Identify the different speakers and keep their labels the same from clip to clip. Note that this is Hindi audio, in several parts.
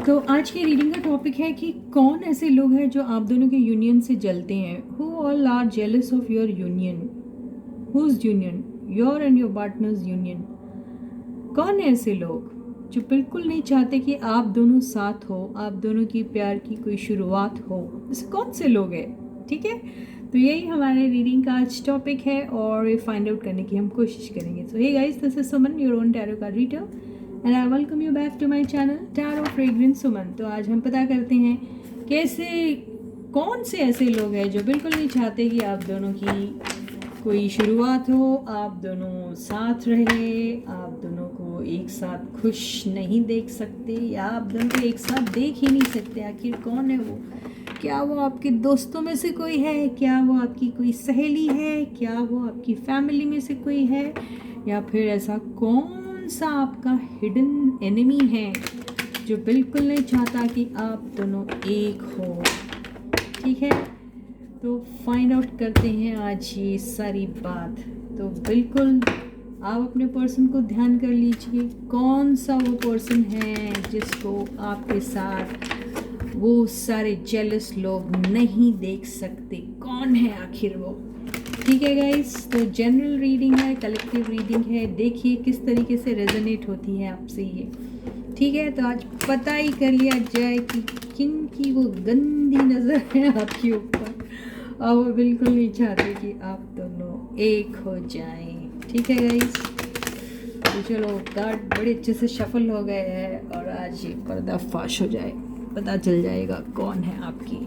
Speaker 1: तो आज की रीडिंग का टॉपिक है कि कौन ऐसे लोग हैं जो आप दोनों के यूनियन से जलते हैं। Who all are jealous of your union? Whose union? Your and your partners union. कौन है ऐसे लोग जो बिल्कुल नहीं चाहते कि आप दोनों साथ हो, आप दोनों की प्यार की कोई शुरुआत हो? ऐसे कौन से लोग हैं? ठीक है, तो यही हमारे रीडिंग का आज टॉपिक है और ये फाइंड आउट करने की हम कोशिश करेंगे। So hey guys, this is Suman, your own tarot card reader, and I welcome you back to my channel tarot fragrance Suman. तो आज हम पता करते हैं कैसे कौन से ऐसे लोग हैं जो बिल्कुल नहीं चाहते कि आप दोनों की कोई शुरुआत हो, आप दोनों साथ रहे, आप दोनों को एक साथ खुश नहीं देख सकते या आप दोनों को एक साथ देख ही नहीं सकते। आखिर कौन है वो? क्या वो आपके दोस्तों में से कोई है? क्या वो आपकी कोई सहेली है? क्या वो आपकी फैमिली में से कोई है? या फिर ऐसा कौन सा आपका हिडन एनिमी है जो बिल्कुल नहीं चाहता कि आप दोनों एक हो? ठीक है, तो फाइंड आउट करते हैं आज ये सारी बात। तो बिल्कुल आप अपने पर्सन को ध्यान कर लीजिए, कौन सा वो पर्सन है जिसको आपके साथ वो सारे जेलस लोग नहीं देख सकते। कौन है आखिर वो? ठीक है गाइस, तो जनरल रीडिंग है, कलेक्टिव रीडिंग है, देखिए किस तरीके से रेजोनेट होती है आपसे ये। ठीक है, तो आज पता ही कर लिया जाए कि किन की वो गंदी नज़र है आपके ऊपर और वो बिल्कुल नहीं चाहते कि आप दोनों एक हो जाएं। ठीक है गाइस, तो चलो कार्ड बड़े अच्छे से शफल हो गए हैं और आज ये पर्दाफाश हो जाए, पता चल जाएगा कौन है आपकी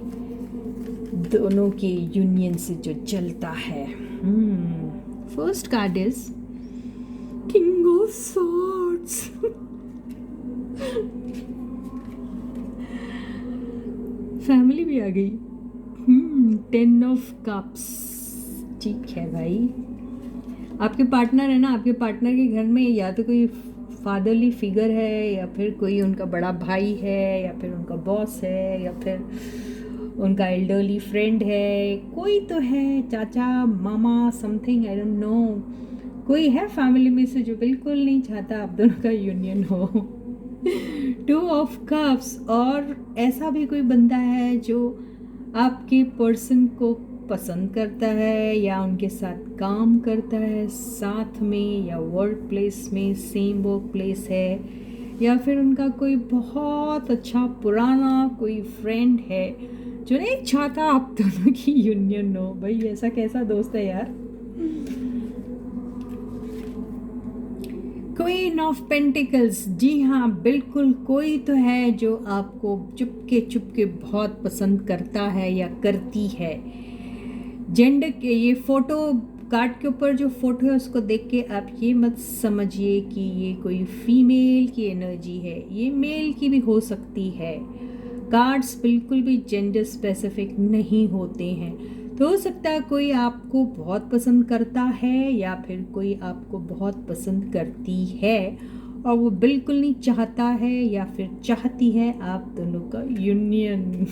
Speaker 1: दोनों के यूनियन से जो चलता है। First card is king of swords. Family भी आ गई। 10 ऑफ कप्स। ठीक है भाई, आपके पार्टनर है ना, आपके पार्टनर के घर में या तो कोई फादरली फिगर है या फिर कोई उनका बड़ा भाई है या फिर उनका बॉस है या फिर उनका एल्डरली फ्रेंड है। कोई तो है, चाचा मामा समथिंग, आई डोंट नो, कोई है फैमिली में से जो बिल्कुल नहीं चाहता आप दोनों का यूनियन हो। 2 ऑफ कप्स। और ऐसा भी कोई बंदा है जो आपके पर्सन को पसंद करता है या उनके साथ काम करता है साथ में, या वर्क प्लेस में सेम वर्क प्लेस है, या फिर उनका कोई बहुत अच्छा पुराना कोई फ्रेंड है जो नहीं चाहता आप दोनों की यूनियन हो। भाई ऐसा कैसा दोस्त है यार। Queen of pentacles. जी हाँ, बिल्कुल कोई तो है जो आपको चुपके चुपके बहुत पसंद करता है या करती है। जेंडर के ये फोटो कार्ड के ऊपर जो फोटो है उसको देख के आप ये मत समझिए कि ये कोई फीमेल की एनर्जी है, ये मेल की भी हो सकती है। कार्ड्स बिल्कुल भी जेंडर स्पेसिफिक नहीं होते हैं। तो हो सकता है कोई आपको बहुत पसंद करता है या फिर कोई आपको बहुत पसंद करती है और वो बिल्कुल नहीं चाहता है या फिर चाहती है आप दोनों का यूनियन।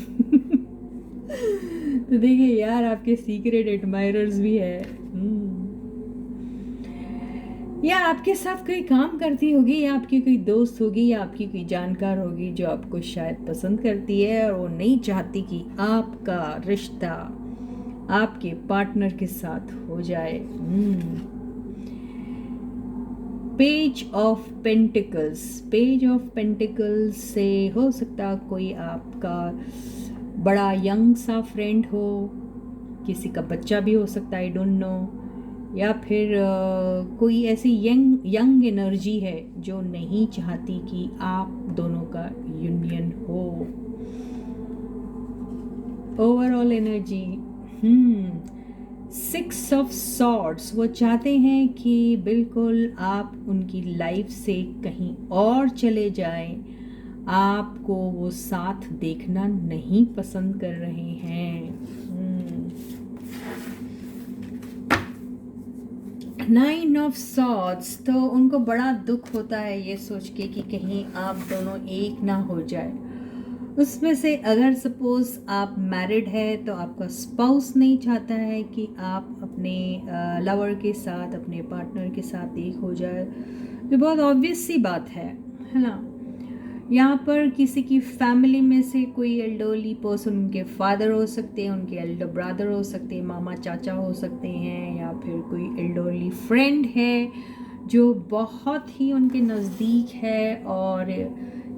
Speaker 1: तो देखिए यार, आपके सीक्रेट एडमायरर्स भी है। या आपके साथ कोई काम करती होगी या आपकी कोई दोस्त होगी या आपकी कोई जानकार होगी जो आपको शायद पसंद करती है और वो नहीं चाहती कि आपका रिश्ता आपके पार्टनर के साथ हो जाए। Page of pentacles. Page of pentacles से हो सकता कोई आपका बड़ा यंग सा फ्रेंड हो, किसी का बच्चा भी हो सकता है, आई डोंट नो, या फिर कोई ऐसी यंग एनर्जी है जो नहीं चाहती कि आप दोनों का यूनियन हो। Overall energy 6 of swords. वो चाहते हैं कि बिल्कुल आप उनकी लाइफ से कहीं और चले जाएं, आपको वो साथ देखना नहीं पसंद कर रहे हैं। 9 ऑफ सॉर्ड्स। तो उनको बड़ा दुख होता है ये सोच के कि कहीं आप दोनों एक ना हो जाए। उसमें से अगर सपोज आप मैरिड है तो आपका स्पाउस नहीं चाहता है कि आप अपने लवर के साथ, अपने पार्टनर के साथ एक हो जाए। ये बहुत ऑब्वियस सी बात है ना। यहाँ पर किसी की फैमिली में से कोई एल्डरली पर्सन, उनके फादर हो सकते हैं, उनके एल्डर ब्रदर हो सकते हैं, मामा चाचा हो सकते हैं, या फिर कोई एल्डरली फ्रेंड है जो बहुत ही उनके नज़दीक है, और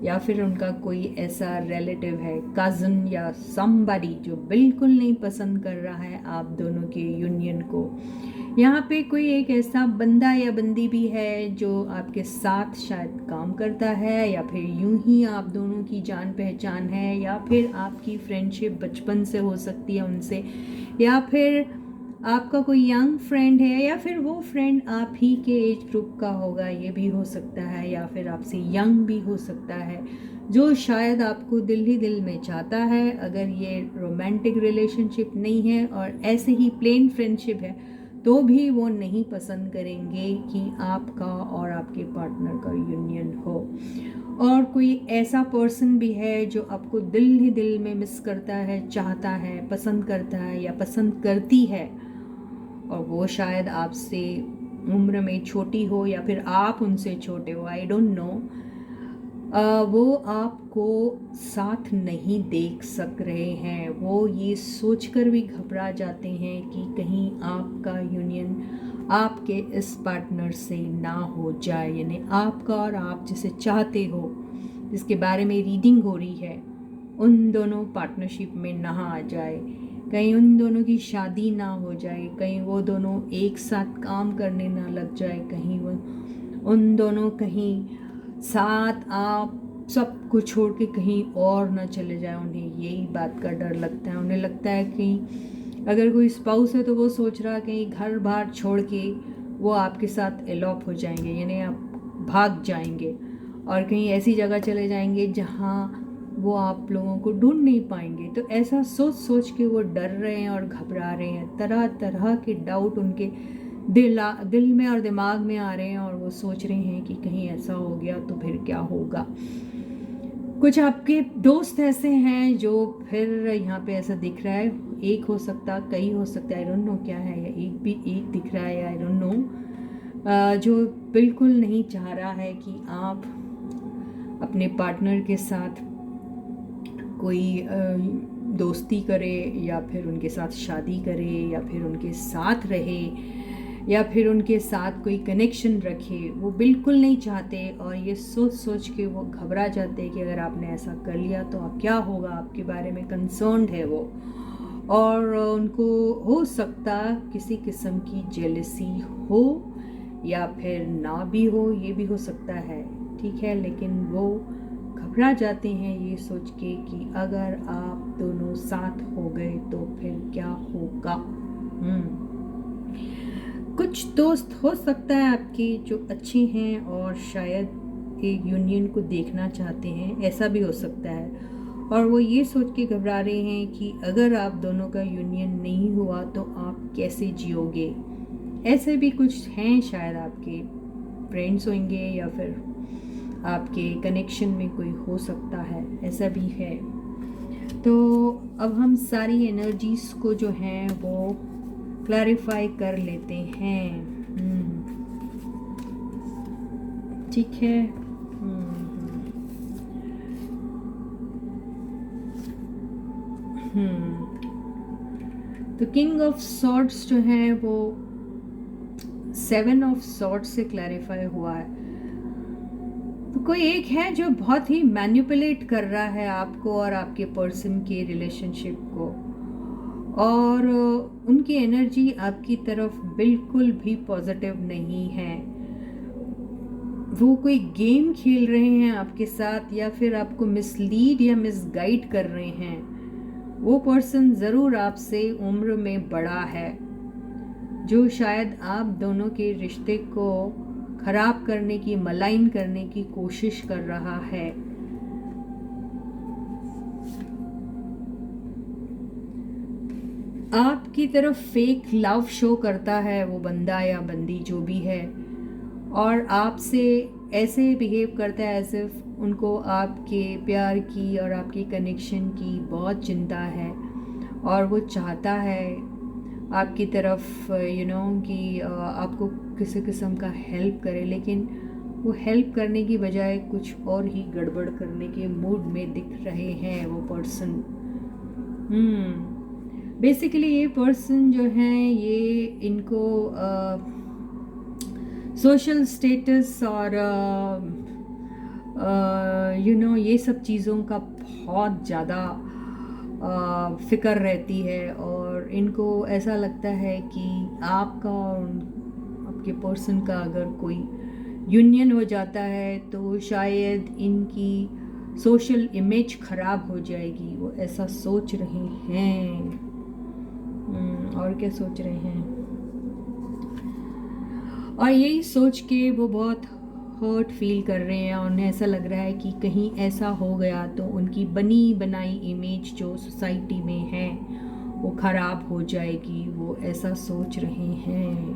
Speaker 1: या फिर उनका कोई ऐसा रिलेटिव है, कज़न या समबडी जो बिल्कुल नहीं पसंद कर रहा है आप दोनों के यूनियन को। यहाँ पे कोई एक ऐसा बंदा या बंदी भी है जो आपके साथ शायद काम करता है, या फिर यूं ही आप दोनों की जान पहचान है, या फिर आपकी फ्रेंडशिप बचपन से हो सकती है उनसे, या फिर आपका कोई यंग फ्रेंड है, या फिर वो फ्रेंड आप ही के एज ग्रुप का होगा, ये भी हो सकता है, या फिर आपसे यंग भी हो सकता है, जो शायद आपको दिल ही दिल में चाहता है। अगर ये रोमांटिक रिलेशनशिप नहीं है और ऐसे ही प्लेन फ्रेंडशिप है तो भी वो नहीं पसंद करेंगे कि आपका और आपके पार्टनर का यूनियन हो। और कोई ऐसा पर्सन भी है जो आपको दिल ही दिल में मिस करता है, चाहता है, पसंद करता है या पसंद करती है, और वो शायद आपसे उम्र में छोटी हो या फिर आप उनसे छोटे हो, आई डोंट नो। वो आपको साथ नहीं देख सक रहे हैं। वो ये सोचकर भी घबरा जाते हैं कि कहीं आपका यूनियन आपके इस पार्टनर से ना हो जाए, यानी आपका और आप जिसे चाहते हो, जिसके बारे में रीडिंग हो रही है, उन दोनों पार्टनरशिप में ना आ जाए, कहीं उन दोनों की शादी ना हो जाए, कहीं वो दोनों एक साथ काम करने ना लग जाए, कहीं वो उन दोनों कहीं साथ आप सब कुछ छोड़ के कहीं और ना चले जाए। उन्हें यही बात का डर लगता है। उन्हें लगता है कि अगर कोई स्पाउस है तो वो सोच रहा है कहीं घर बार छोड़ के वो आपके साथ एलॉप हो जाएंगे, यानी आप भाग जाएंगे और कहीं ऐसी जगह चले जाएंगे जहाँ वो आप लोगों को ढूंढ नहीं पाएंगे। तो ऐसा सोच सोच के वो डर रहे हैं और घबरा रहे हैं। तरह तरह के डाउट उनके दिल में और दिमाग में आ रहे हैं, और वो सोच रहे हैं कि कहीं ऐसा हो गया तो फिर क्या होगा। कुछ आपके दोस्त ऐसे हैं जो फिर यहाँ पे ऐसा दिख रहा है, एक हो सकता, कई हो सकता है, आई डोंट नो क्या है, या एक दिख रहा है, आई डोंट नो, जो बिल्कुल नहीं चाह रहा है कि आप अपने पार्टनर के साथ कोई दोस्ती करे, या फिर उनके साथ शादी करे, या फिर उनके साथ रहे, या फिर उनके साथ कोई कनेक्शन रखे। वो बिल्कुल नहीं चाहते, और ये सोच सोच के वो घबरा जाते हैं कि अगर आपने ऐसा कर लिया तो अब क्या होगा। आपके बारे में कंसर्न्ड है वो, और उनको हो सकता किसी किस्म की जेलसी हो या फिर ना भी हो, ये भी हो सकता है, ठीक है। लेकिन वो घबरा जाते हैं ये सोच के कि अगर आप दोनों साथ हो गए तो फिर क्या होगा। कुछ दोस्त हो सकता है आपके जो अच्छे हैं और शायद एक यूनियन को देखना चाहते हैं, ऐसा भी हो सकता है, और वो ये सोच के घबरा रहे हैं कि अगर आप दोनों का यूनियन नहीं हुआ तो आप कैसे जियोगे। ऐसे भी कुछ हैं, शायद आपके फ्रेंड्स होंगे या फिर आपके कनेक्शन में कोई हो सकता है, ऐसा भी है। तो अब हम सारी एनर्जीज़ को जो हैं वो क्लैरिफाई कर लेते हैं, ठीक है। तो किंग ऑफ सॉर्ड्स जो है वो 7 ऑफ सॉर्ड्स से क्लैरिफाई हुआ है। तो कोई एक है जो बहुत ही मैनिपुलेट कर रहा है आपको और आपके पर्सन के रिलेशनशिप को, और उनकी एनर्जी आपकी तरफ बिल्कुल भी पॉजिटिव नहीं है। वो कोई गेम खेल रहे हैं आपके साथ, या फिर आपको मिसलीड या मिसगाइड कर रहे हैं। वो पर्सन ज़रूर आपसे उम्र में बड़ा है, जो शायद आप दोनों के रिश्ते को खराब करने की, मलाइन करने की कोशिश कर रहा है। आपकी तरफ फेक लव शो करता है वो बंदा या बंदी जो भी है, और आपसे ऐसे बिहेव करता है एज इफ उनको आपके प्यार की और आपके कनेक्शन की बहुत चिंता है, और वो चाहता है आपकी तरफ कि आपको किसी किस्म का हेल्प करे, लेकिन वो हेल्प करने की बजाय कुछ और ही गड़बड़ करने के मूड में दिख रहे हैं वो पर्सन। बेसिकली ये पर्सन जो है ये इनको सोशल स्टेटस और ये सब चीज़ों का बहुत ज़्यादा फिक्र रहती है, और इनको ऐसा लगता है कि आपका और आपके पर्सन का अगर कोई यूनियन हो जाता है तो शायद इनकी सोशल इमेज खराब हो जाएगी। वो ऐसा सोच रहे हैं। और क्या सोच रहे हैं, और यही सोच के वो बहुत हर्ट फील कर रहे हैं, और उन्हें ऐसा लग रहा है कि कहीं ऐसा हो गया तो उनकी बनी बनाई इमेज जो सोसाइटी में है वो ख़राब हो जाएगी। वो ऐसा सोच रहे हैं।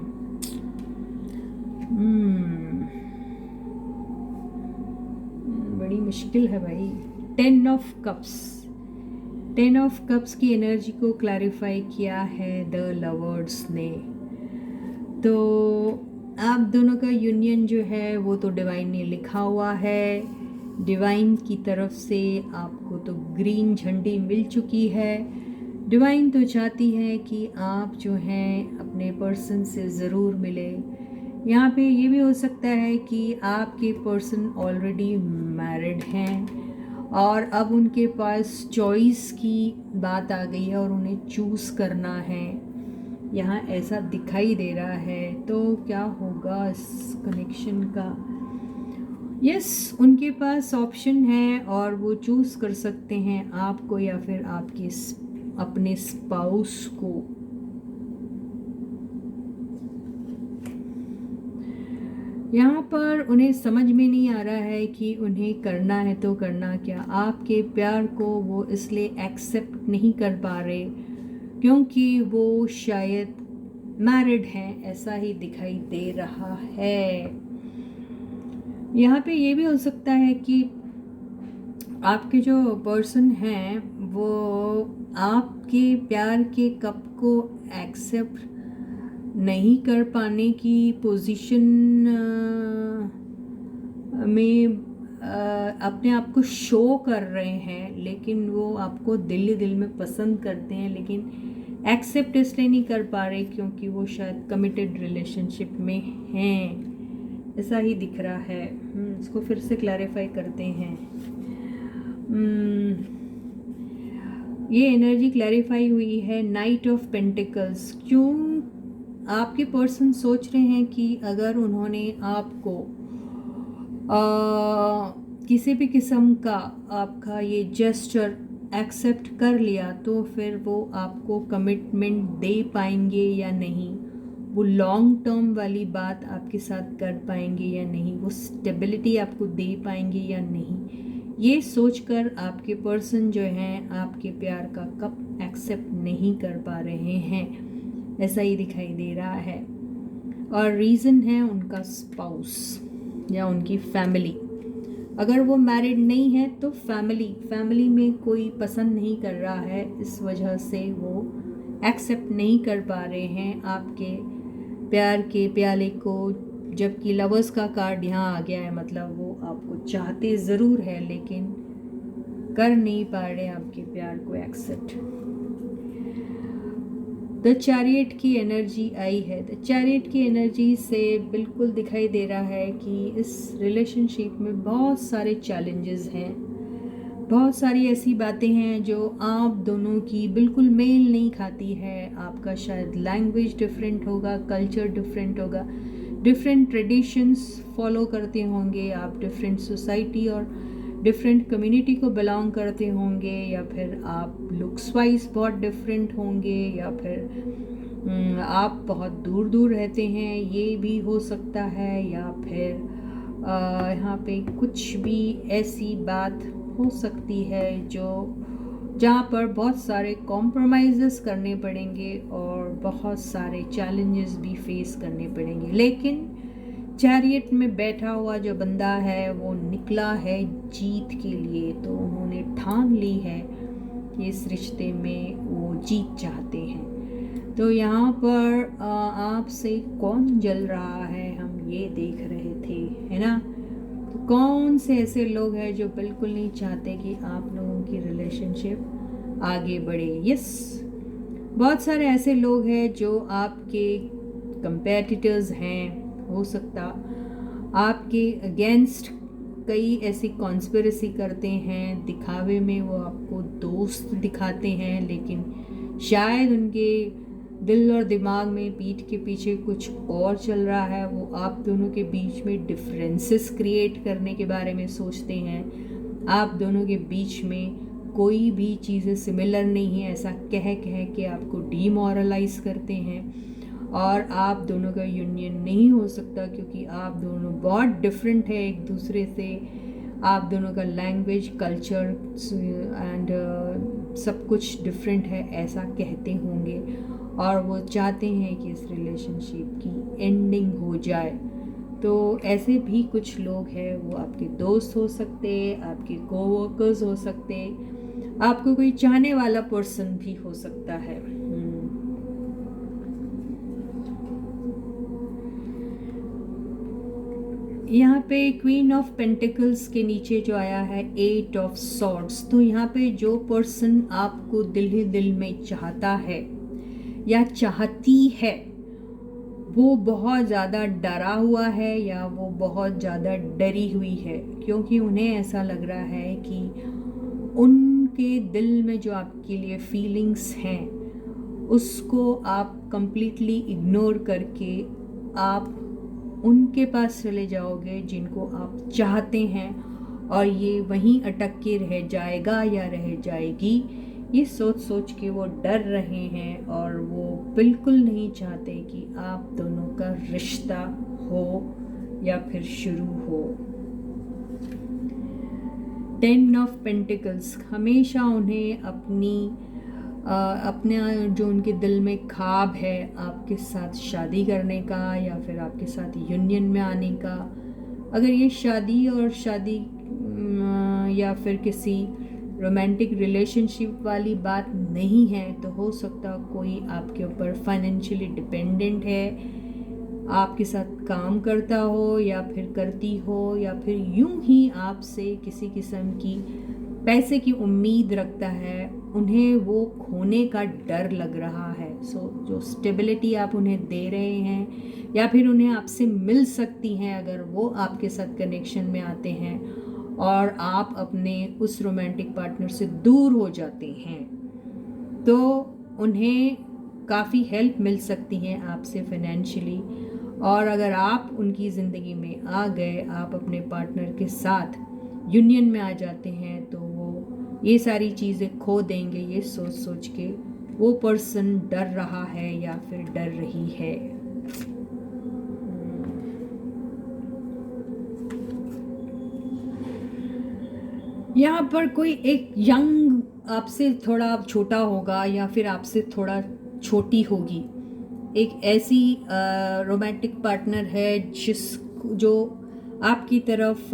Speaker 1: बड़ी मुश्किल है भाई। 10 ऑफ कप्स, 10 ऑफ कप्स की एनर्जी को क्लैरिफाई किया है द लवर्स ने। तो आप दोनों का यूनियन जो है वो तो डिवाइन ने लिखा हुआ है। डिवाइन की तरफ से आपको तो ग्रीन झंडी मिल चुकी है। डिवाइन तो चाहती है कि आप जो हैं अपने पर्सन से ज़रूर मिले। यहाँ पे ये भी हो सकता है कि आपके पर्सन ऑलरेडी मैरिड हैं और अब उनके पास चॉइस की बात आ गई है और उन्हें चूज़ करना है। यहाँ ऐसा दिखाई दे रहा है। तो क्या होगा इस कनेक्शन का? यस, उनके पास ऑप्शन है और वो चूज़ कर सकते हैं आपको या फिर आपके अपने स्पाउस को। यहाँ पर उन्हें समझ में नहीं आ रहा है कि उन्हें करना है तो करना क्या। आपके प्यार को वो इसलिए एक्सेप्ट नहीं कर पा रहे क्योंकि वो शायद मैरिड हैं, ऐसा ही दिखाई दे रहा है। यहाँ पे ये भी हो सकता है कि आपके जो पर्सन हैं वो आपके प्यार के कप को एक्सेप्ट नहीं कर पाने की पोजीशन में अपने आप को शो कर रहे हैं, लेकिन वो आपको दिल में पसंद करते हैं, लेकिन एक्सेप्ट इसलिए नहीं कर पा रहे क्योंकि वो शायद कमिटेड रिलेशनशिप में हैं, ऐसा ही दिख रहा है। इसको फिर से क्लैरिफाई करते हैं। ये एनर्जी क्लैरिफाई हुई है नाइट ऑफ पेंटिकल्स। क्यों आपके पर्सन सोच रहे हैं कि अगर उन्होंने आपको किसी भी किस्म का आपका ये जेस्चर एक्सेप्ट कर लिया तो फिर वो आपको कमिटमेंट दे पाएंगे या नहीं, वो लॉन्ग टर्म वाली बात आपके साथ कर पाएंगे या नहीं, वो स्टेबिलिटी आपको दे पाएंगे या नहीं, ये सोचकर आपके पर्सन जो हैं आपके प्यार का कप एक्सेप्ट नहीं कर पा रहे हैं, ऐसा ही दिखाई दे रहा है। और रीज़न है उनका स्पाउस या उनकी फैमिली। अगर वो मैरिड नहीं है तो फैमिली में कोई पसंद नहीं कर रहा है, इस वजह से वो एक्सेप्ट नहीं कर पा रहे हैं आपके प्यार के प्याले को। जबकि लवर्स का कार्ड यहाँ आ गया है, मतलब वो आपको चाहते ज़रूर है लेकिन कर नहीं पा रहे आपके प्यार को एक्सेप्ट। द चैरियट की एनर्जी आई है। द चैरियट की एनर्जी से बिल्कुल दिखाई दे रहा है कि इस रिलेशनशिप में बहुत सारे चैलेंजेस हैं, बहुत सारी ऐसी बातें हैं जो आप दोनों की बिल्कुल मेल नहीं खाती है। आपका शायद लैंग्वेज डिफरेंट होगा, कल्चर डिफरेंट होगा, डिफरेंट ट्रेडिशंस फॉलो करते होंगे आप, डिफरेंट सोसाइटी और डिफरेंट कम्युनिटी को बिलोंग करते होंगे, या फिर आप लुक्स वाइज बहुत डिफरेंट होंगे, या फिर आप बहुत दूर दूर रहते हैं, ये भी हो सकता है, या फिर यहाँ पे कुछ भी ऐसी बात हो सकती है जो जहाँ पर बहुत सारे कॉम्प्रोमाइज़ेस करने पड़ेंगे और बहुत सारे चैलेंजेस भी फेस करने पड़ेंगे। लेकिन चैरियट में बैठा हुआ जो बंदा है वो निकला है जीत के लिए, तो उन्होंने ठान ली है कि इस रिश्ते में वो जीत चाहते हैं। तो यहाँ पर आपसे कौन जल रहा है हम ये देख रहे थे, है ना। कौन से ऐसे लोग हैं जो बिल्कुल नहीं चाहते कि आप लोगों की रिलेशनशिप आगे बढ़े? यस, बहुत सारे ऐसे लोग हैं जो आपके कंपेटिटर्स हैं, हो सकता आपके अगेंस्ट कई ऐसी कॉन्स्पिरेसी करते हैं, दिखावे में वो आपको दोस्त दिखाते हैं, लेकिन शायद उनके दिल और दिमाग में पीठ के पीछे कुछ और चल रहा है। वो आप दोनों के बीच में डिफरेंसेस क्रिएट करने के बारे में सोचते हैं। आप दोनों के बीच में कोई भी चीज़ें सिमिलर नहीं है, ऐसा कह कह के आपको डीमोरलाइज करते हैं। और आप दोनों का यूनियन नहीं हो सकता क्योंकि आप दोनों बहुत डिफरेंट है एक दूसरे से। आप दोनों का लैंग्वेज, कल्चर एंड सब कुछ डिफरेंट है, ऐसा कहते होंगे। और वो चाहते हैं कि इस रिलेशनशिप की एंडिंग हो जाए। तो ऐसे भी कुछ लोग हैं, वो आपके दोस्त हो सकते, आपके कोवर्कर्स हो सकते, आपको कोई चाहने वाला पर्सन भी हो सकता है। यहाँ पे क्वीन ऑफ पेंटिकल्स के नीचे जो आया है 8 ऑफ सॉर्ड्स, तो यहाँ पे जो पर्सन आपको दिल ही दिल में चाहता है या चाहती है, वो बहुत ज़्यादा डरा हुआ है या वो बहुत ज़्यादा डरी हुई है, क्योंकि उन्हें ऐसा लग रहा है कि उनके दिल में जो आपके लिए फीलिंग्स हैं उसको आप कंप्लीटली इग्नोर करके आप उनके पास चले जाओगे जिनको आप चाहते हैं, और ये वहीं अटक के रह जाएगा या रह जाएगी, ये सोच सोच के वो डर रहे हैं। और वो बिल्कुल नहीं चाहते कि आप दोनों का रिश्ता हो या फिर शुरू हो। 10 ऑफ पेंटिकल्स हमेशा उन्हें अपने जो उनके दिल में ख्वाब है आपके साथ शादी करने का या फिर आपके साथ यूनियन में आने का, अगर ये शादी या फिर किसी रोमांटिक रिलेशनशिप वाली बात नहीं है, तो हो सकता कोई आपके ऊपर फाइनेंशियली डिपेंडेंट है, आपके साथ काम करता हो या फिर करती हो, या फिर यूं ही आपसे किसी किस्म की पैसे की उम्मीद रखता है, उन्हें वो खोने का डर लग रहा है। सो जो स्टेबिलिटी आप उन्हें दे रहे हैं या फिर उन्हें आपसे मिल सकती हैं अगर वो आपके साथ कनेक्शन में आते हैं और आप अपने उस रोमांटिक पार्टनर से दूर हो जाते हैं, तो उन्हें काफ़ी हेल्प मिल सकती है आपसे फाइनेंशियली। और अगर आप उनकी ज़िंदगी में आ गए, आप अपने पार्टनर के साथ यूनियन में आ जाते हैं, तो वो ये सारी चीज़ें खो देंगे, ये सोच सोच के वो पर्सन डर रहा है या फिर डर रही है। यहाँ पर कोई एक यंग आपसे थोड़ा छोटा होगा या फिर आपसे थोड़ा छोटी होगी, एक ऐसी रोमांटिक पार्टनर है जो आपकी तरफ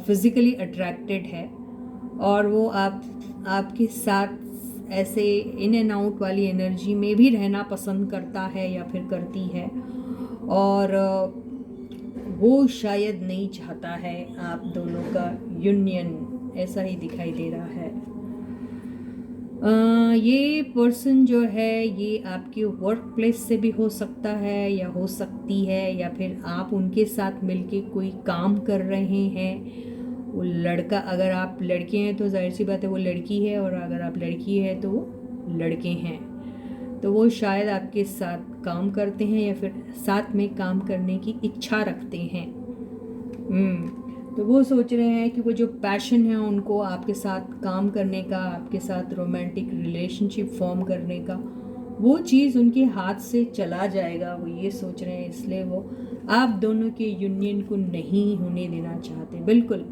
Speaker 1: फिज़िकली अट्रैक्टेड है और वो आपके साथ ऐसे इन एंड आउट वाली एनर्जी में भी रहना पसंद करता है या फिर करती है, और वो शायद नहीं चाहता है आप दोनों का यूनियन, ऐसा ही दिखाई दे रहा है। ये पर्सन जो है ये आपके वर्क प्लेस से भी हो सकता है या हो सकती है, या फिर आप उनके साथ मिलके कोई काम कर रहे हैं। वो लड़का, अगर आप लड़के हैं तो जाहिर सी बात है वो लड़की है, और अगर आप लड़की है तो वो लड़के हैं। तो वो शायद आपके साथ काम करते हैं या फिर साथ में काम करने की इच्छा रखते हैं। तो वो सोच रहे हैं कि वो जो पैशन है उनको आपके साथ काम करने का, आपके साथ रोमांटिक रिलेशनशिप फॉर्म करने का, वो चीज़ उनके हाथ से चला जाएगा, वो ये सोच रहे हैं, इसलिए वो आप दोनों के यूनियन को नहीं होने देना चाहते। बिल्कुल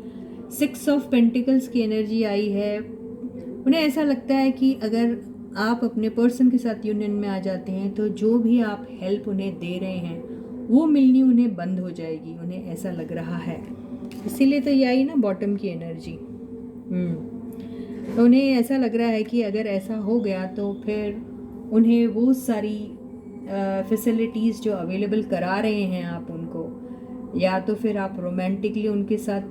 Speaker 1: 6 ऑफ पेंटिकल्स की एनर्जी आई है। उन्हें ऐसा लगता है कि अगर आप अपने पर्सन के साथ यूनियन में आ जाते हैं तो जो भी आप हेल्प उन्हें दे रहे हैं वो मिलनी उन्हें बंद हो जाएगी, उन्हें ऐसा लग रहा है। इसीलिए तो ये आई ना बॉटम की एनर्जी। तो उन्हें ऐसा लग रहा है कि अगर ऐसा हो गया तो फिर उन्हें वो सारी फैसिलिटीज़ जो अवेलेबल करा रहे हैं आप उनको, या तो फिर आप रोमांटिकली उनके साथ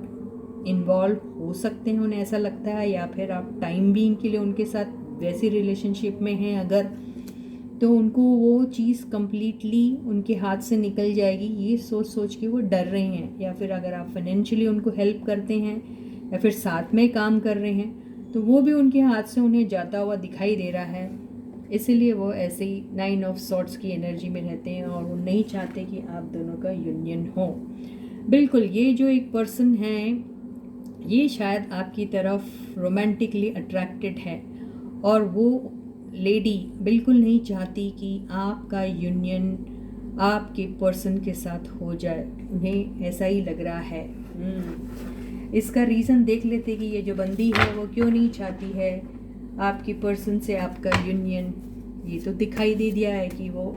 Speaker 1: इन्वॉल्व हो सकते हैं, उन्हें ऐसा लगता है, या फिर आप टाइम बीइंग के लिए उनके साथ वैसी रिलेशनशिप में हैं अगर, तो उनको वो चीज़ कम्प्लीटली उनके हाथ से निकल जाएगी, ये सोच सोच के वो डर रहे हैं। या फिर अगर आप फाइनेंशियली उनको हेल्प करते हैं या फिर साथ में काम कर रहे हैं तो वो भी उनके हाथ से उन्हें जाता हुआ दिखाई दे रहा है, इसीलिए वो ऐसे ही 9 ऑफ सॉर्ट्स की एनर्जी में रहते हैं और वो नहीं चाहते कि आप दोनों का यूनियन हो। बिल्कुल, ये जो एक पर्सन है ये शायद आपकी तरफ रोमांटिकली अट्रैक्टेड है और वो लेडी बिल्कुल नहीं चाहती कि आपका यूनियन आपके पर्सन के साथ हो जाए, उन्हें ऐसा ही लग रहा है। इसका रीज़न देख लेते कि ये जो बंदी है वो क्यों नहीं चाहती है आपकी पर्सन से आपका यूनियन। ये तो दिखाई दे दिया है कि वो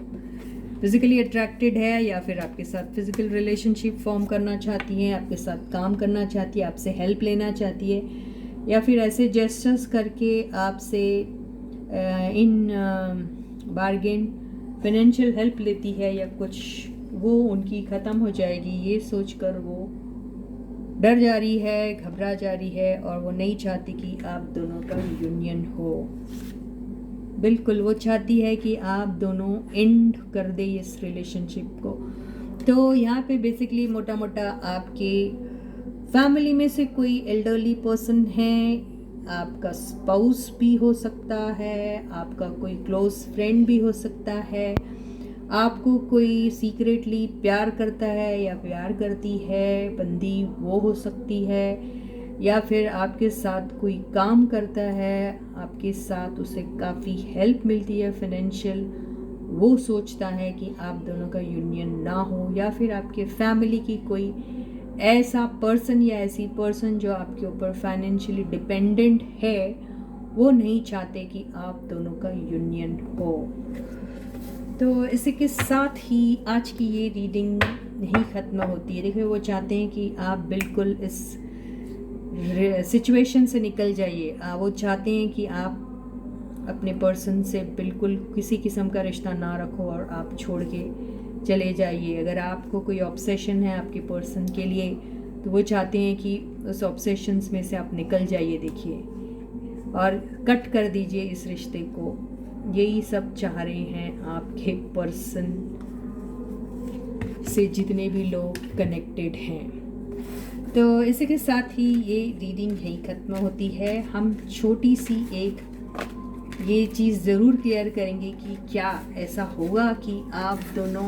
Speaker 1: फिज़िकली अट्रैक्टेड है या फिर आपके साथ फिज़िकल रिलेशनशिप फॉर्म करना चाहती है, आपके साथ काम करना चाहती है, आपसे हेल्प लेना चाहती है, या फिर ऐसे जेस्चर्स करके आपसे इन बार्गेन फाइनेंशियल हेल्प लेती है या कुछ, वो उनकी ख़त्म हो जाएगी ये सोचकर वो डर जा रही है, घबरा जा रही है और वो नहीं चाहती कि आप दोनों का यूनियन हो। बिल्कुल, वो चाहती है कि आप दोनों एंड कर दे इस रिलेशनशिप को। तो यहाँ पे बेसिकली मोटा मोटा आपके फैमिली में से कोई एल्डरली पर्सन है, आपका स्पाउस भी हो सकता है, आपका कोई क्लोज फ्रेंड भी हो सकता है, आपको कोई सीक्रेटली प्यार करता है या प्यार करती है बंदी, वो हो सकती है, या फिर आपके साथ कोई काम करता है, आपके साथ उसे काफ़ी हेल्प मिलती है फाइनेंशियल, वो सोचता है कि आप दोनों का यूनियन ना हो, या फिर आपके फैमिली की कोई ऐसा पर्सन या ऐसी पर्सन जो आपके ऊपर फाइनेंशियली डिपेंडेंट है, वो नहीं चाहते कि आप दोनों का यूनियन हो। तो इसी के साथ ही आज की ये रीडिंग नहीं ख़त्म होती है। देखिए, वो चाहते हैं कि आप बिल्कुल इस सिचुएशन से निकल जाइए। वो चाहते हैं कि आप अपने पर्सन से बिल्कुल किसी किस्म का रिश्ता ना रखो और आप छोड़ के चले जाइए। अगर आपको कोई ऑब्सेशन है आपके पर्सन के लिए तो वो चाहते हैं कि उस ऑब्सेशंस में से आप निकल जाइए, देखिए, और कट कर दीजिए इस रिश्ते को। यही सब चाह रहे हैं आपके पर्सन से जितने भी लोग कनेक्टेड हैं। तो इसी के साथ ही ये रीडिंग यहीं ख़त्म होती है। हम छोटी सी एक ये चीज़ ज़रूर क्लियर करेंगे कि क्या ऐसा होगा कि आप दोनों,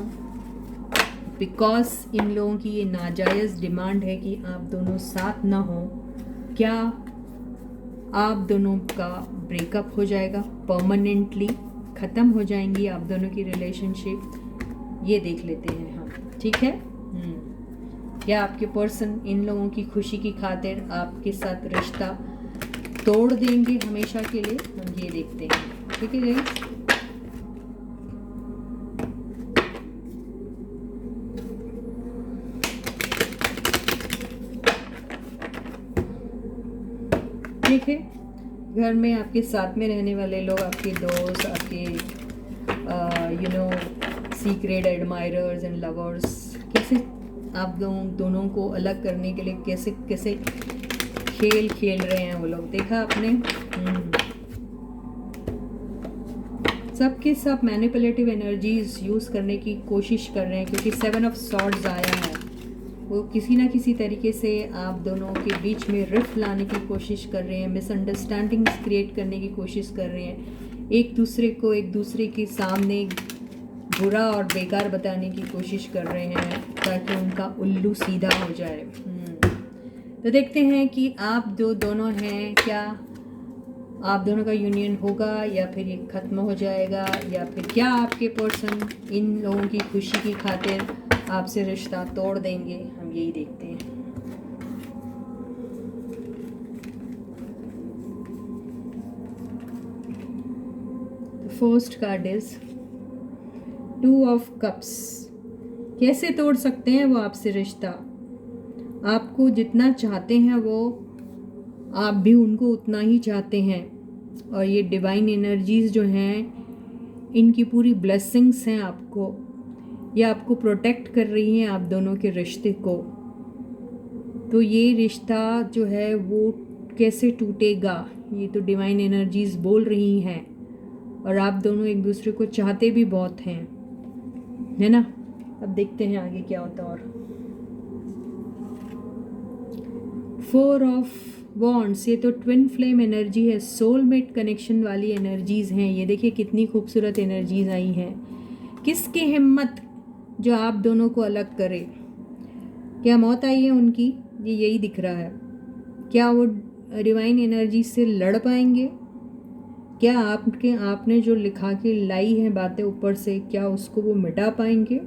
Speaker 1: बिकॉज इन लोगों की ये नाजायज़ डिमांड है कि आप दोनों साथ ना हो, क्या आप दोनों का ब्रेकअप हो जाएगा, परमानेंटली ख़त्म हो जाएंगी आप दोनों की रिलेशनशिप, ये देख लेते हैं हम, ठीक है। या आपके पर्सन इन लोगों की खुशी की खातिर आपके साथ रिश्ता तोड़ देंगे हमेशा के लिए, हम ये देखते हैं, ठीक है गाइस। ठीक है, घर में आपके साथ में रहने वाले लोग, आपके दोस्त, आपके सीक्रेट एडमायरर्स एंड लवर्स, कैसे आप दोनों को अलग करने के लिए कैसे कैसे खेल खेल रहे हैं वो लोग, देखा आपने। सबके सब मैनिपुलेटिव एनर्जीज यूज़ करने की कोशिश कर रहे हैं, क्योंकि 7 ऑफ सॉर्ड्स आया है। वो किसी ना किसी तरीके से आप दोनों के बीच में रिफ्ट लाने की कोशिश कर रहे हैं, मिसअंडरस्टैंडिंग्स क्रिएट करने की कोशिश कर रहे हैं, एक दूसरे के सामने बुरा और बेकार बताने की कोशिश कर रहे हैं ताकि उनका उल्लू सीधा हो जाए। तो देखते हैं कि आप दोनों हैं, क्या आप दोनों का यूनियन होगा या फिर ये ख़त्म हो जाएगा, या फिर क्या आपके पर्सन इन लोगों की खुशी की खातिर आपसे रिश्ता तोड़ देंगे, हम यही देखते हैं। First card is 2 of cups. कैसे तोड़ सकते हैं वो आपसे रिश्ता? आपको जितना चाहते हैं वो आप भी उनको उतना ही चाहते हैं, और ये डिवाइन एनर्जीज जो हैं इनकी पूरी ब्लेसिंग्स हैं आपको, ये आपको प्रोटेक्ट कर रही हैं आप दोनों के रिश्ते को। तो ये रिश्ता जो है वो कैसे टूटेगा, ये तो डिवाइन एनर्जीज बोल रही हैं। और आप दोनों एक दूसरे को चाहते भी बहुत हैं, है ना। अब देखते हैं आगे क्या होता है। और 4 ऑफ वॉन्ड्स, ये तो ट्विन फ्लेम एनर्जी है, सोलमेट कनेक्शन वाली एनर्जीज हैं। ये देखिए कितनी खूबसूरत एनर्जीज आई हैं। किसकी हिम्मत जो आप दोनों को अलग करे। क्या मौत आई है उनकी, ये यही दिख रहा है। क्या वो डिवाइन एनर्जी से लड़ पाएंगे? क्या आपने जो लिखा के लाई है बातें ऊपर से, क्या उसको वो मिटा पाएंगे?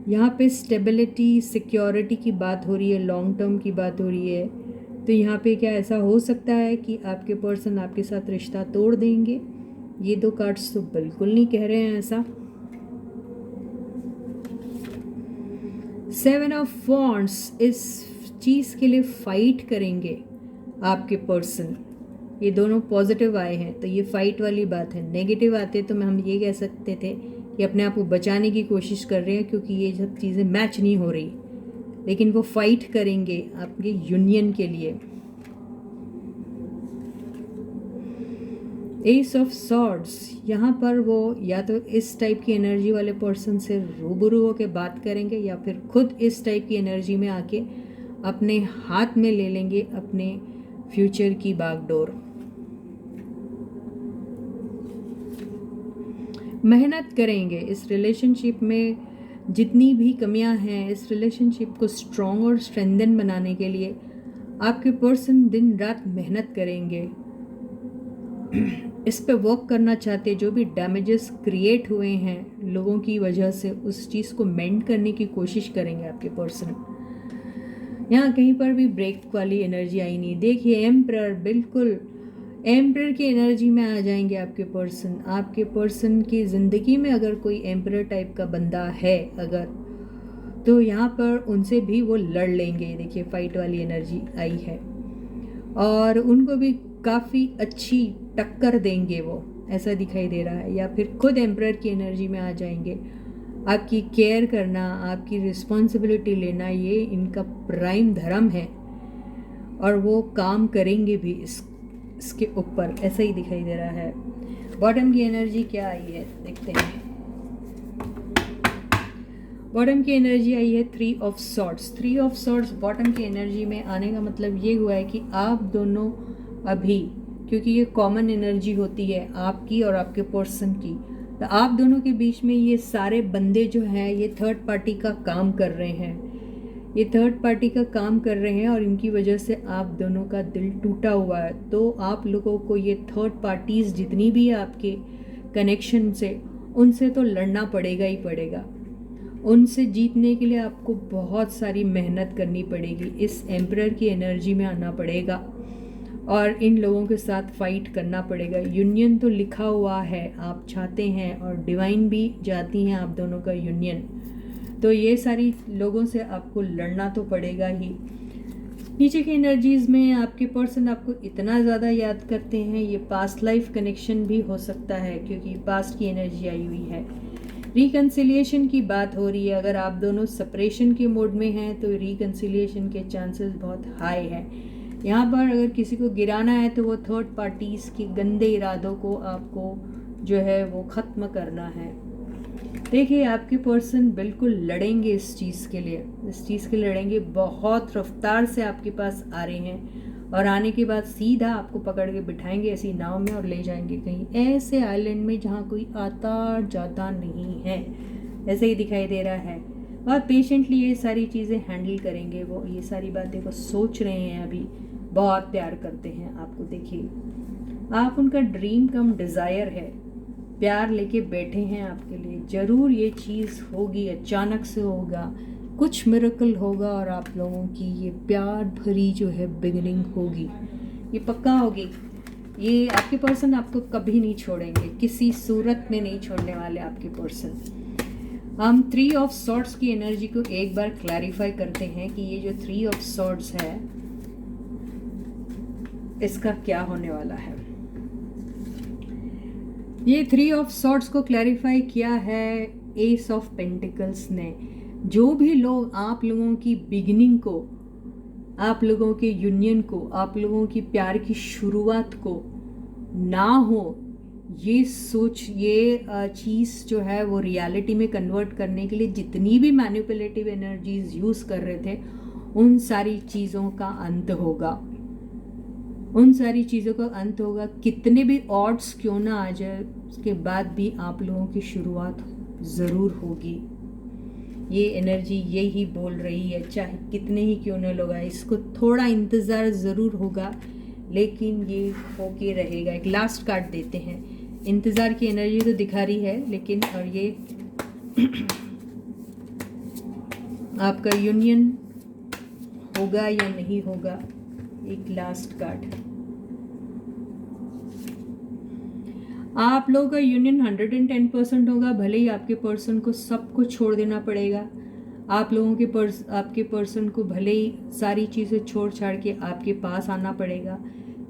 Speaker 1: यहाँ पे स्टेबिलिटी सिक्योरिटी की बात हो रही है, लॉन्ग टर्म की बात हो रही है। तो यहाँ पे क्या ऐसा हो सकता है कि आपके पर्सन आपके साथ रिश्ता तोड़ देंगे? ये दो कार्ड्स तो बिल्कुल नहीं कह रहे हैं ऐसा। 7 ऑफ वॉन्ड्स, इस चीज़ के लिए फाइट करेंगे आपके पर्सन। ये दोनों पॉजिटिव आए हैं तो ये फाइट वाली बात है। नेगेटिव आते तो हम ये कह सकते थे कि अपने आप को बचाने की कोशिश कर रहे हैं, क्योंकि ये सब चीज़ें मैच नहीं हो रही। लेकिन वो फाइट करेंगे आपके यूनियन के लिए। एस ऑफ सॉर्ड्स, यहाँ पर वो या तो इस टाइप की एनर्जी वाले पर्सन से रूबरू होकर बात करेंगे, या फिर खुद इस टाइप की एनर्जी में आके अपने हाथ में ले लेंगे अपने फ्यूचर की बागडोर। मेहनत करेंगे इस रिलेशनशिप में, जितनी भी कमियां हैं इस रिलेशनशिप को स्ट्रॉन्ग और स्ट्रेंथन बनाने के लिए आपके पर्सन दिन रात मेहनत करेंगे। इस पे वर्क करना चाहते, जो भी डैमेजेस क्रिएट हुए हैं लोगों की वजह से, उस चीज़ को मेंड करने की कोशिश करेंगे आपके पर्सन। यहाँ कहीं पर भी ब्रेक वाली एनर्जी आई नहीं। देखिए एम्परर, बिल्कुल एम्परर की एनर्जी में आ जाएंगे आपके पर्सन। आपके पर्सन की ज़िंदगी में अगर कोई एम्परर टाइप का बंदा है अगर, तो यहाँ पर उनसे भी वो लड़ लेंगे। देखिए फाइट वाली एनर्जी आई है और उनको भी काफ़ी अच्छी टक्कर देंगे वो, ऐसा दिखाई दे रहा है। या फिर खुद एम्परर की एनर्जी में आ जाएंगे। आपकी केयर करना, आपकी रिस्पॉन्सिबिलिटी लेना, ये इनका प्राइम धर्म है और वो काम करेंगे भी इसके ऊपर, ऐसा ही दिखाई दे रहा है। बॉटम की एनर्जी क्या आई है देखते हैं। बॉटम की एनर्जी आई है 3 of swords. 3 of swords bottom की एनर्जी में आने का मतलब ये हुआ है कि आप दोनों अभी, क्योंकि ये कॉमन एनर्जी होती है आपकी और आपके पर्सन की, तो आप दोनों के बीच में ये सारे बंदे जो हैं ये थर्ड पार्टी का काम कर रहे हैं। ये थर्ड पार्टी का काम कर रहे हैं और इनकी वजह से आप दोनों का दिल टूटा हुआ है। तो आप लोगों को ये थर्ड पार्टीज़ जितनी भी है आपके कनेक्शन से, उनसे तो लड़ना पड़ेगा ही पड़ेगा। उनसे जीतने के लिए आपको बहुत सारी मेहनत करनी पड़ेगी। इस एम्परर की एनर्जी में आना पड़ेगा और इन लोगों के साथ फाइट करना पड़ेगा। यूनियन तो लिखा हुआ है, आप चाहते हैं और डिवाइन भी जाती हैं आप दोनों का यूनियन। तो ये सारी लोगों से आपको लड़ना तो पड़ेगा ही। नीचे की एनर्जीज़ में आपके पर्सन आपको इतना ज़्यादा याद करते हैं, ये पास्ट लाइफ कनेक्शन भी हो सकता है क्योंकि पास्ट की एनर्जी आई हुई है। रिकन्सिलिएशन की बात हो रही है। अगर आप दोनों सेपरेशन के मोड में हैं तो रिकन्सिलिएशन के चांसेस बहुत हाई हैं। यहाँ पर अगर किसी को गिराना है तो वो थर्ड पार्टीज़ के गंदे इरादों को आपको जो है वो ख़त्म करना है। देखिए आपके पर्सन बिल्कुल लड़ेंगे इस चीज़ के लिए, इस चीज़ के लड़ेंगे। बहुत रफ्तार से आपके पास आ रहे हैं और आने के बाद सीधा आपको पकड़ के बिठाएंगे ऐसी नाव में और ले जाएंगे कहीं ऐसे आइलैंड में जहाँ कोई आता जाता नहीं है, ऐसे ही दिखाई दे रहा है। और पेशेंटली ये सारी चीज़ें हैंडल करेंगे वो, ये सारी बातें को सोच रहे हैं अभी, बहुत प्यार करते हैं आपको। देखिए आप उनका ड्रीम कम डिज़ायर है, प्यार लेके बैठे हैं आपके लिए। ज़रूर ये चीज़ होगी, अचानक से होगा, कुछ मिरेकल होगा और आप लोगों की ये प्यार भरी जो है बिगिनिंग होगी, ये पक्का होगी। ये आपके पर्सन आपको कभी नहीं छोड़ेंगे, किसी सूरत में नहीं छोड़ने वाले आपके पर्सन। हम 3 ऑफ सॉर्ड्स की एनर्जी को एक बार क्लैरिफाई करते हैं कि ये जो 3 ऑफ सॉर्ड्स है इसका क्या होने वाला है। ये 3 ऑफ सॉर्ड्स को क्लैरिफाई किया है एस ऑफ पेंटिकल्स ने। जो भी लोग आप लोगों की बिगिनिंग को आप लोगों के यूनियन को, आप लोगों की प्यार की शुरुआत को ना हो, ये सोच, ये चीज़ जो है वो रियलिटी में कन्वर्ट करने के लिए जितनी भी मैनिपुलेटिव एनर्जीज यूज़ कर रहे थे, उन सारी चीज़ों का अंत होगा, उन सारी चीज़ों का अंत होगा। कितने भी ऑड्स क्यों ना आ जाए, उसके बाद भी आप लोगों की शुरुआत ज़रूर होगी। ये एनर्जी यही बोल रही है, चाहे कितने ही क्यों ना लोग आए, इसको थोड़ा इंतज़ार ज़रूर होगा, लेकिन ये होके रहेगा। एक लास्ट कार्ड देते हैं। इंतज़ार की एनर्जी तो दिखा रही है, लेकिन और ये आपका यूनियन होगा या नहीं होगा, एक लास्ट कार्ड। आप लोगों का यूनियन 110% होगा, भले ही आपके पर्सन को सब कुछ छोड़ देना पड़ेगा। आप लोगों के आपके पर्सन को भले ही सारी चीज़ें छोड़ छाड़ के आपके पास आना पड़ेगा,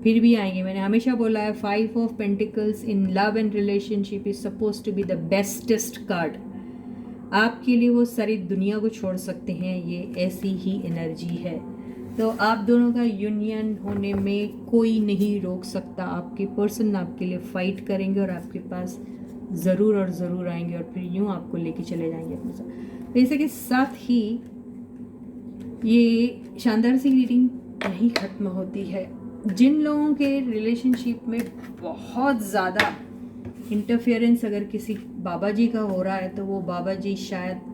Speaker 1: फिर भी आएंगे। मैंने हमेशा बोला है 5 of pentacles in love and relationship is suppose to be the bestest card. आपके लिए वो सारी दुनिया को छोड़ सकते हैं, ये ऐसी ही एनर्जी है। तो आप दोनों का यूनियन होने में कोई नहीं रोक सकता। आपके पर्सन आपके लिए फाइट करेंगे और आपके पास ज़रूर और ज़रूर आएंगे, और फिर यूँ आपको लेके चले जाएंगे अपने साथ। तो इसी के साथ ही ये शानदार सी रीडिंग यहीं ख़त्म होती है। जिन लोगों के रिलेशनशिप में बहुत ज़्यादा इंटरफेरेंस अगर किसी बाबा जी का हो रहा है, तो वो बाबा जी शायद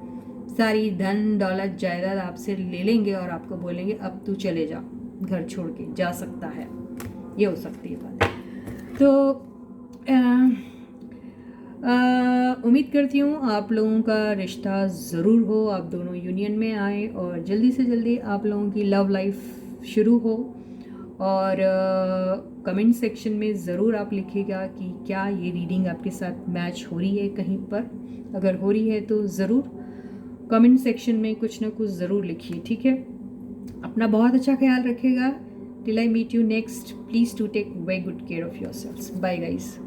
Speaker 1: सारी धन दौलत जायदाद आपसे ले लेंगे और आपको बोलेंगे अब तू चले जा, घर छोड़ के जा सकता है। ये हो सकती है बात। तो उम्मीद करती हूँ आप लोगों का रिश्ता ज़रूर हो, आप दोनों यूनियन में आए और जल्दी से जल्दी आप लोगों की लव लाइफ शुरू हो। और कमेंट सेक्शन में ज़रूर आप लिखिएगा कि क्या ये रीडिंग आपके साथ मैच हो रही है कहीं पर। अगर हो रही है तो ज़रूर कमेंट सेक्शन में कुछ ना कुछ ज़रूर लिखिए, ठीक है। अपना बहुत अच्छा ख्याल रखिएगा। Till I meet you next, please to take very good care of yourselves. Bye guys.